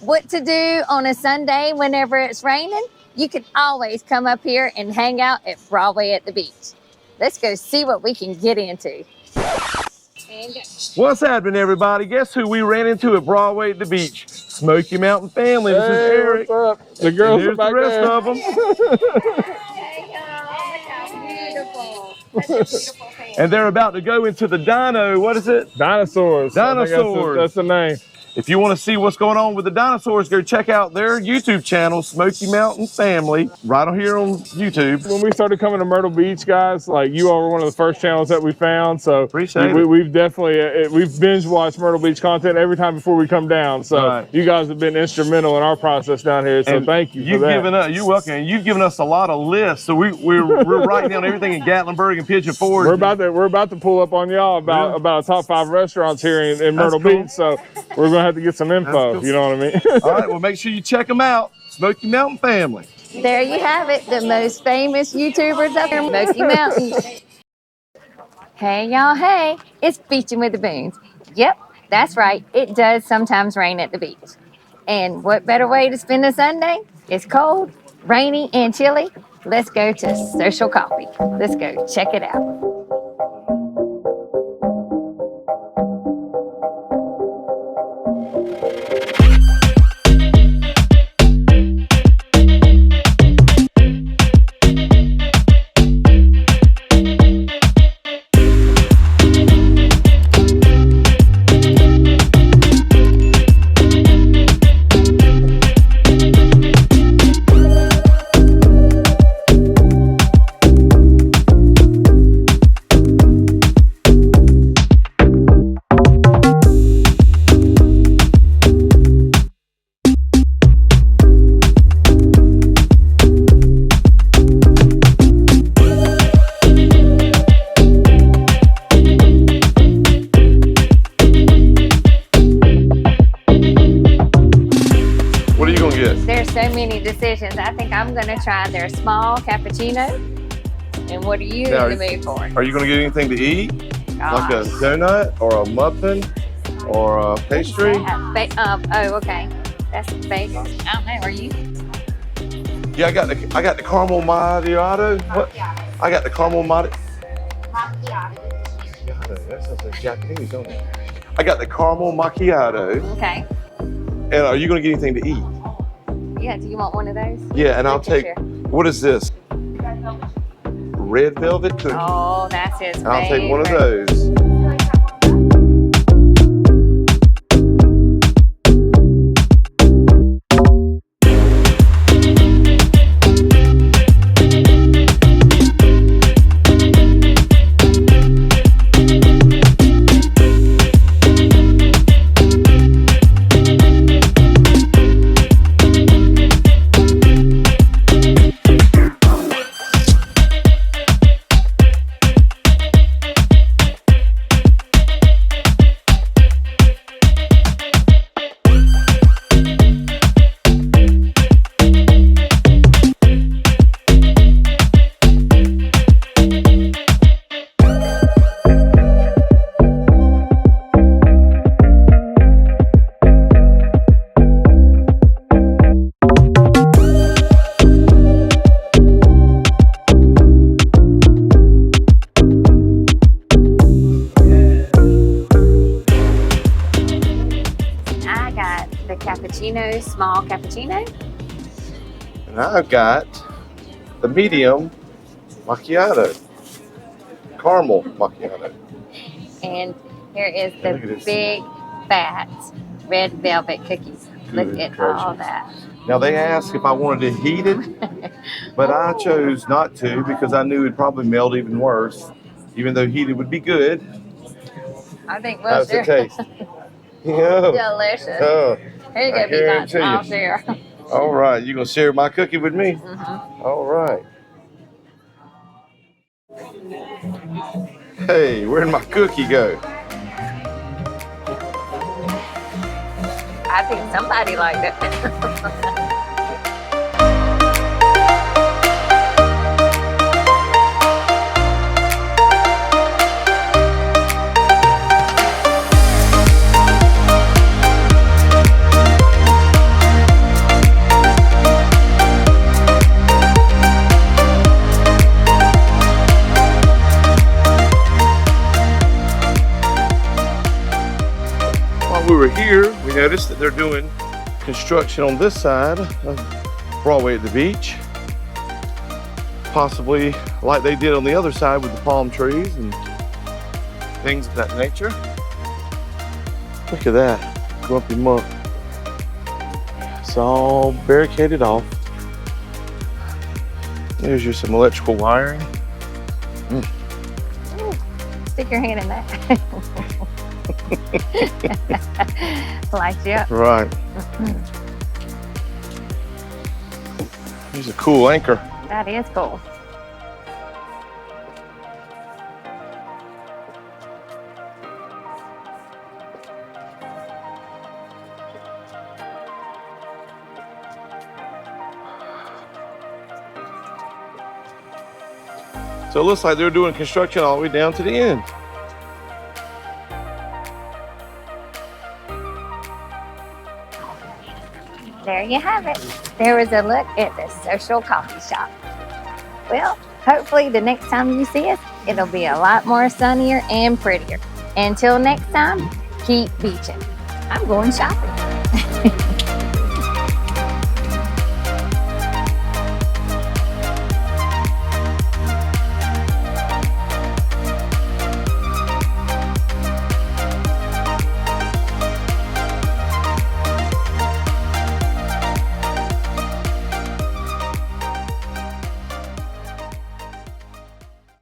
what to do on a Sunday whenever it's raining, you can always come up here and hang out at Broadway at the beach. Let's go see what we can get into. What's happening, everybody? Guess who we ran into at Broadway at the beach? Smoky Mountain family. This is Eric. What's up? The girls and are back the rest there. of them. Hey, y'all. Look how beautiful. Such a beautiful family. And they're about to go into the dino. What is it? Dinosaurs. Dinosaurs. That's the name. If you want to see what's going on with the dinosaurs, go check out their YouTube channel, Smoky Mountain Family, right on here on YouTube. When we started coming to Myrtle Beach, guys, like you all were one of the first channels that we found. So Appreciate it. We've definitely, we've binge watched Myrtle Beach content every time before we come down. So you guys have been instrumental in our process down here. So thank you for that. You're welcome. And you've given us a lot of lists. So we're writing down everything in Gatlinburg and Pigeon Forge. We're about to pull up on y'all about top 5 restaurants here in Myrtle Beach. So we're gonna have to get some info. You know what I mean? All right, well, make sure you check them out. Smoky Mountain Family. There you have it, the most famous YouTubers up here, Smoky Mountain. Hey, y'all, hey, it's Beachin With The Boones. Yep, that's right, it does sometimes rain at the beach. And what better way to spend a Sunday? It's cold, rainy, and chilly. Let's go to Social Coffee. Let's go check it out. There's so many decisions. I think I'm going to try their small cappuccino. And what are you in the mood for? Are you going to get anything to eat? Like a donut or a muffin or a pastry? Oh, okay. That's bagels. I don't know. Are you? Yeah, I got the caramel macchiato. What? I got the caramel macchiato. That sounds like Japanese, don't it? I got the caramel macchiato. Okay. And are you going to get anything to eat? Yeah, do you want one of those? Yeah, and I'll take, what is this? Red velvet cookie. Oh, that's his favorite. I'll take one of those. Cappuccino, small cappuccino. And I've got the medium macchiato, caramel macchiato. And here is the big, fat red velvet cookies. Look at all that. Now they asked if I wanted to heat it, but I chose not to because I knew it'd probably melt even worse, even though heated would be good. I think how's it taste? Yeah. Delicious. Oh. Here you go, Beachin. I'll share. All right, you gonna share my cookie with me? Mm-hmm. All right. Hey, where'd my cookie go? I think somebody liked it. noticed that they're doing construction on this side of Broadway at the beach. Possibly like they did on the other side with the palm trees and things of that nature. Look at that, grumpy muck. It's all barricaded off. There's your some electrical wiring. Stick your hand in that. Lights you up. Right. Here's a cool anchor. That is cool. So it looks like they're doing construction all the way down to the end. There you have it. There was a look at the social coffee shop. Well, hopefully the next time you see us, it'll be a lot more sunnier and prettier. Until next time, keep beaching. I'm going shopping.